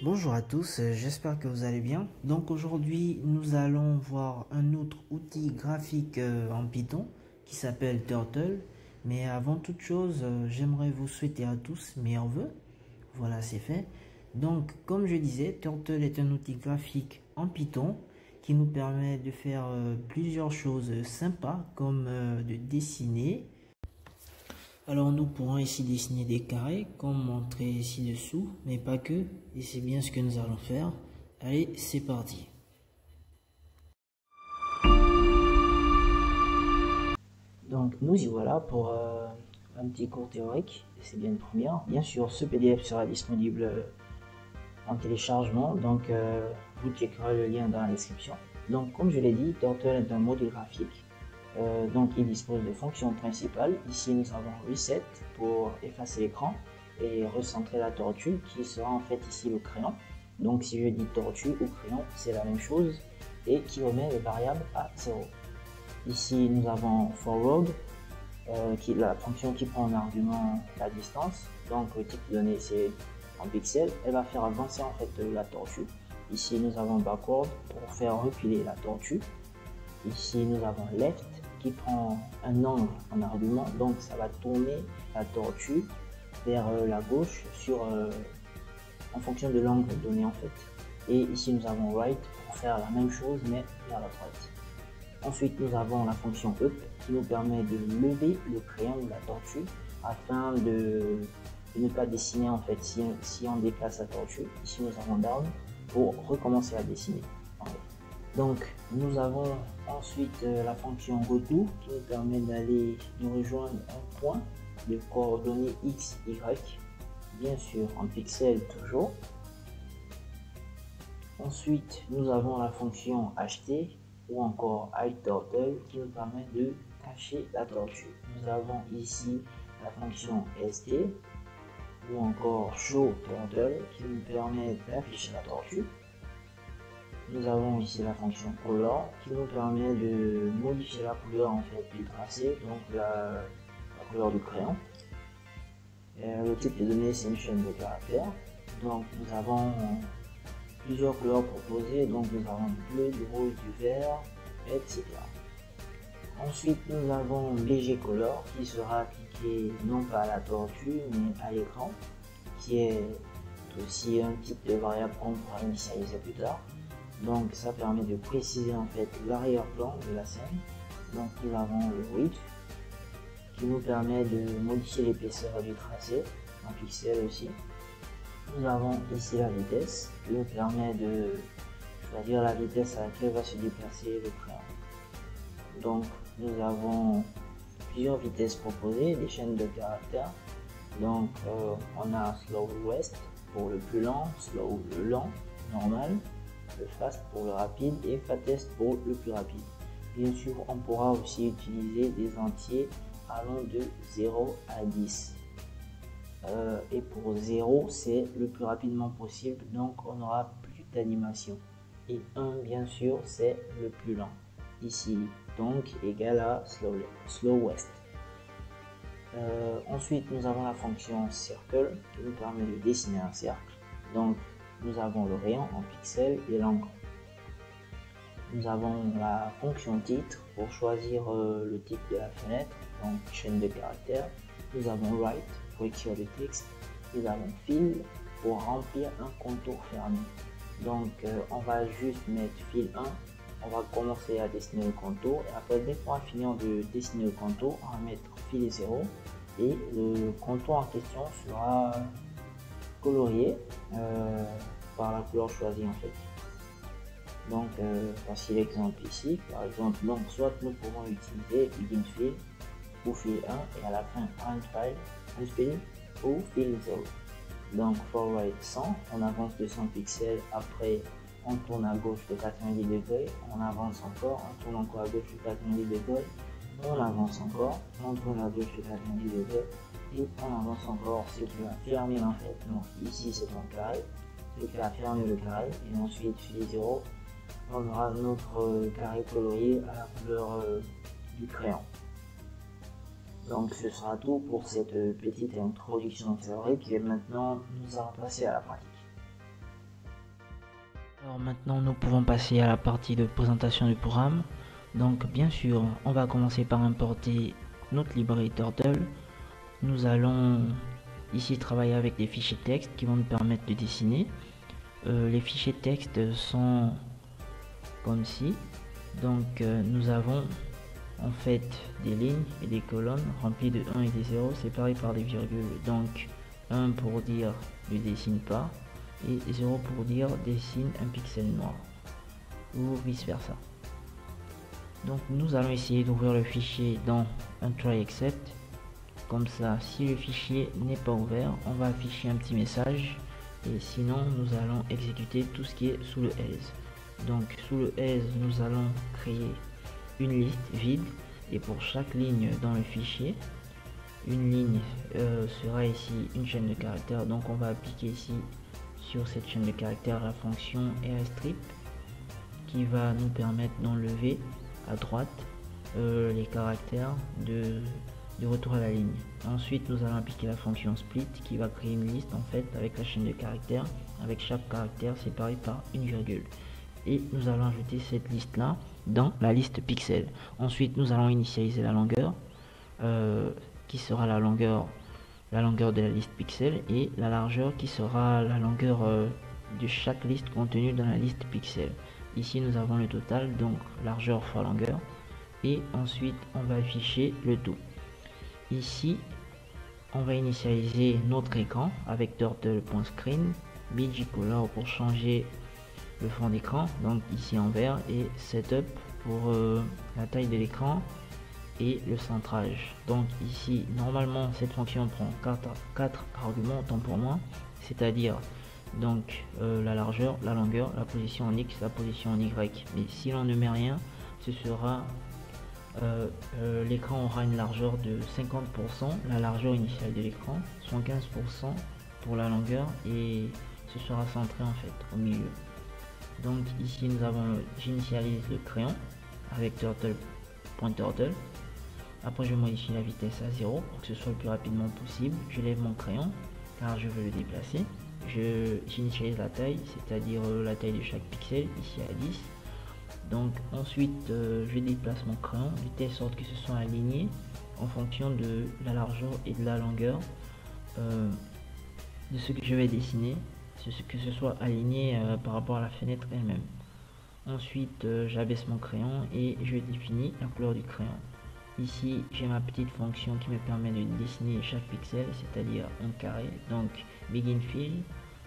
Bonjour à tous, j'espère que vous allez bien. Donc aujourd'hui, nous allons voir un autre outil graphique en Python qui s'appelle Turtle. Mais avant toute chose, j'aimerais vous souhaiter à tous meilleurs vœux. Voilà, c'est fait. Donc, comme je disais, Turtle est un outil graphique en Python qui nous permet de faire plusieurs choses sympas comme de dessiner. Alors nous pourrons ici dessiner des carrés comme montré ci-dessous, mais pas que, et c'est bien ce que nous allons faire. Allez, c'est parti. Donc nous y voilà pour un petit cours théorique, c'est bien une première. Bien sûr, ce PDF sera disponible en téléchargement, donc vous checkerez le lien dans la description. Donc comme je l'ai dit, Turtle est un module graphique. Donc il dispose de fonctions principales. Ici nous avons Reset pour effacer l'écran et recentrer la tortue qui sera en fait ici le crayon. Donc si je dis tortue ou crayon, c'est la même chose et qui remet les variables à 0. Ici nous avons Forward, la fonction qui prend en argument la distance. Donc le type de données c'est en pixels. Elle va faire avancer en fait la tortue. Ici nous avons Backward pour faire reculer la tortue. Ici nous avons Left qui prend un angle en argument, donc ça va tourner la tortue vers la gauche en fonction de l'angle donné en fait. Et ici nous avons Right pour faire la même chose mais vers la droite. Ensuite nous avons la fonction Up qui nous permet de lever le crayon de la tortue afin de ne pas dessiner en fait si on déplace la tortue. Ici nous avons Down pour recommencer à dessiner. Donc nous avons ensuite la fonction GoTo qui nous permet de rejoindre un point de coordonnées x, y, bien sûr en pixels toujours. Ensuite nous avons la fonction HT ou encore HideTurtle qui nous permet de cacher la tortue. Nous avons ici la fonction ST ou encore ShowTurtle qui nous permet d'afficher la tortue. Nous avons ici la fonction Color qui nous permet de modifier la couleur en fait du tracé, donc la couleur du crayon. Le type de données c'est une chaîne de caractères. Donc nous avons plusieurs couleurs proposées, donc nous avons du bleu, du rouge, du vert, etc. Ensuite nous avons BG Color qui sera appliqué non pas à la tortue mais à l'écran, qui est aussi un type de variable qu'on pourra initialiser plus tard. Donc ça permet de préciser en fait l'arrière-plan de la scène. Donc nous avons le width qui nous permet de modifier l'épaisseur du tracé en pixels aussi. Nous avons ici la vitesse qui nous permet de choisir la vitesse à laquelle va se déplacer le crayon. Donc nous avons plusieurs vitesses proposées, des chaînes de caractères. Donc on a Slow West pour le plus lent, Slow le lent, normal, le fast pour le rapide et fatest pour le plus rapide. Bien sûr, on pourra aussi utiliser des entiers allant de 0 à 10. Et pour 0, c'est le plus rapidement possible, donc on aura plus d'animation. Et 1, bien sûr, c'est le plus lent. Ici, donc, égal à Slow West. Ensuite, nous avons la fonction Circle qui nous permet de dessiner un cercle. Donc, nous avons le rayon en pixels et l'angle. Nous avons la fonction titre pour choisir le type de la fenêtre, donc chaîne de caractères. Nous avons write pour écrire le texte. Nous avons fill pour remplir un contour fermé. Donc on va juste mettre fill 1. On va commencer à dessiner le contour et après dès qu'on va finir de dessiner le contour, on va mettre fill 0 et le contour en question sera colorié par la couleur choisie en fait. Donc voici l'exemple ici. Par exemple, donc soit nous pouvons utiliser begin fill ou fill 1 et à la fin end fill ou fill 0. Donc forward 100, on avance de 100 pixels, après on tourne à gauche de 90 degrés, on avance encore, on tourne encore à gauche de 90 degrés, on avance encore, on tourne à gauche de 90 degrés et on avance encore, ce qui va fermer en fait. Donc ici c'est un carré, ce qui va fermer le carré et ensuite fill 0, on aura notre carré colorié à la couleur du crayon. Donc ce sera tout pour cette petite introduction théorique et maintenant nous allons passer à la pratique. Alors maintenant nous pouvons passer à la partie de présentation du programme. Donc bien sûr on va commencer par importer notre librairie Turtle. Nous allons ici travailler avec des fichiers texte qui vont nous permettre de dessiner. Les fichiers texte sont comme ci. Donc nous avons en fait des lignes et des colonnes remplies de 1 et des 0 séparées par des virgules. Donc 1 pour dire ne dessine pas et 0 pour dire dessine un pixel noir ou vice versa. Donc nous allons essayer d'ouvrir le fichier dans un try except. Comme ça, si le fichier n'est pas ouvert, on va afficher un petit message et sinon nous allons exécuter tout ce qui est sous le else. Donc sous le else, nous allons créer une liste vide et pour chaque ligne dans le fichier, une ligne sera ici une chaîne de caractères. Donc on va appliquer ici sur cette chaîne de caractères la fonction rstrip qui va nous permettre d'enlever à droite les caractères de retour à la ligne. Ensuite nous allons appliquer la fonction split qui va créer une liste en fait avec la chaîne de caractères avec chaque caractère séparé par une virgule. Et nous allons ajouter cette liste là dans la liste pixel. Ensuite nous allons initialiser la longueur qui sera la longueur de la liste pixel et la largeur qui sera la longueur de chaque liste contenue dans la liste pixel. Ici nous avons le total, donc largeur fois longueur, et ensuite on va afficher le tout. Ici on va initialiser notre écran avec turtle.screen, bgcolor pour changer le fond d'écran, donc ici en vert, et setup pour la taille de l'écran et le centrage. Donc ici normalement cette fonction prend 4 arguments autant pour moi, c'est-à-dire donc la largeur, la longueur, la position en X, la position en Y. Mais si l'on ne met rien, ce sera l'écran aura une largeur de 50%, la largeur initiale de l'écran, 75% pour la longueur, et ce sera centré en fait au milieu. Donc ici nous avons, j'initialise le crayon avec turtle.turtle. Après je modifie la vitesse à 0 pour que ce soit le plus rapidement possible. Je lève mon crayon car je veux le déplacer. J'initialise la taille, c'est-à-dire la taille de chaque pixel, ici à 10. Donc ensuite je déplace mon crayon de telle sorte que ce soit aligné en fonction de la largeur et de la longueur de ce que je vais dessiner, que ce soit aligné par rapport à la fenêtre elle-même. Ensuite j'abaisse mon crayon et je définis la couleur du crayon. Ici j'ai ma petite fonction qui me permet de dessiner chaque pixel, c'est-à-dire un carré. Donc begin fill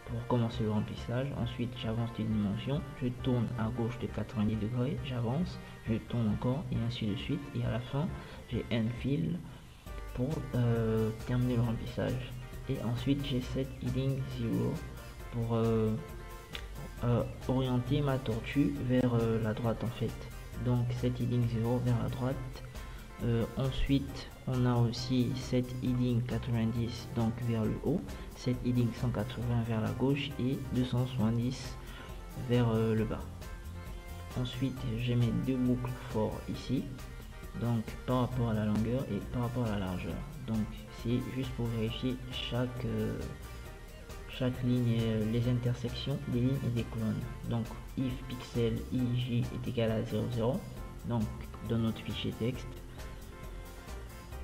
pour commencer le remplissage. Ensuite j'avance les dimensions, je tourne à gauche de 90 degrés, j'avance, je tourne encore et ainsi de suite, et à la fin j'ai end fill pour terminer le remplissage. Et ensuite j'ai set heading 0 pour orienter ma tortue vers la droite en fait. Donc set heading 0 vers la droite. Ensuite on a aussi set heading 90 donc vers le haut, set heading 180 vers la gauche et 270 vers le bas. Ensuite je mets deux boucles for ici, donc par rapport à la longueur et par rapport à la largeur. Donc c'est juste pour vérifier chaque ligne, les intersections des lignes et des colonnes. Donc if pixel ij est égal à 00, donc dans notre fichier texte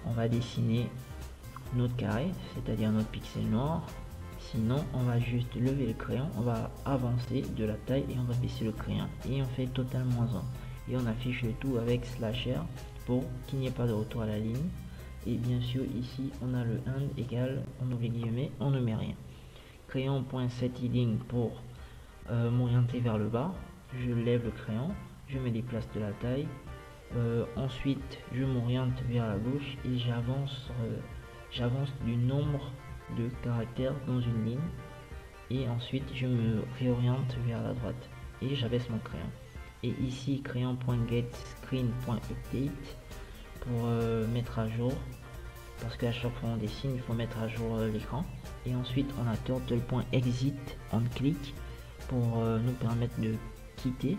on va dessiner notre carré, c'est-à-dire notre pixel noir. Sinon on va juste lever le crayon, on va avancer de la taille et on va baisser le crayon et on fait total -1 et on affiche le tout avec /r pour qu'il n'y ait pas de retour à la ligne. Et bien sûr ici on a le end égal, on ouvre les guillemets, on ne met rien. Crayon.setHeading pour m'orienter vers le bas, je lève le crayon, je me déplace de la taille. Ensuite je m'oriente vers la gauche et j'avance du nombre de caractères dans une ligne, et ensuite je me réoriente vers la droite et j'abaisse mon crayon. Et ici crayon.getScreen.update pour mettre à jour, parce qu'à chaque fois on dessine il faut mettre à jour l'écran. Et ensuite on a turtle.exit on click pour nous permettre de quitter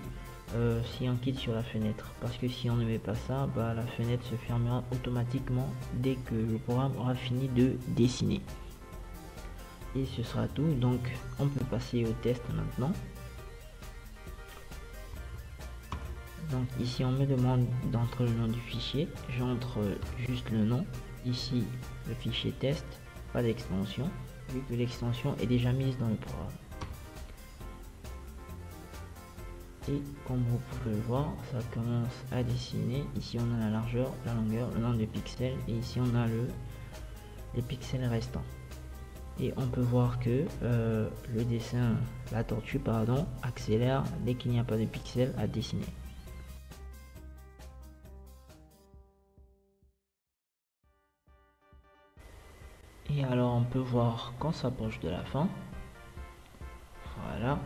si on quitte sur la fenêtre, parce que si on ne met pas ça, la fenêtre se fermera automatiquement dès que le programme aura fini de dessiner. Et ce sera tout, donc on peut passer au test maintenant. Donc ici on me demande d'entrer le nom du fichier, j'entre juste le nom, ici le fichier test, pas d'extension, vu que l'extension est déjà mise dans le programme. Et comme vous pouvez le voir, ça commence à dessiner. Ici on a la largeur, la longueur, le nombre de pixels, et ici on a les pixels restants. Et on peut voir que le dessin, la tortue pardon, accélère dès qu'il n'y a pas de pixels à dessiner. Et alors on peut voir qu'on s'approche de la fin. Voilà,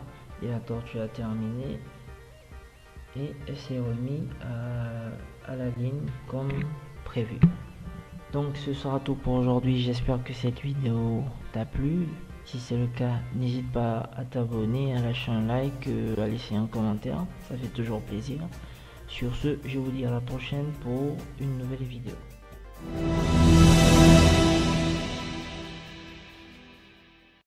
et la tortue a terminé et elle s'est remis à la ligne comme prévu. Donc ce sera tout pour aujourd'hui, j'espère que cette vidéo t'a plu. Si c'est le cas, n'hésite pas à t'abonner, à lâcher un like, à laisser un commentaire, ça fait toujours plaisir. Sur ce, je vous dis à la prochaine pour une nouvelle vidéo.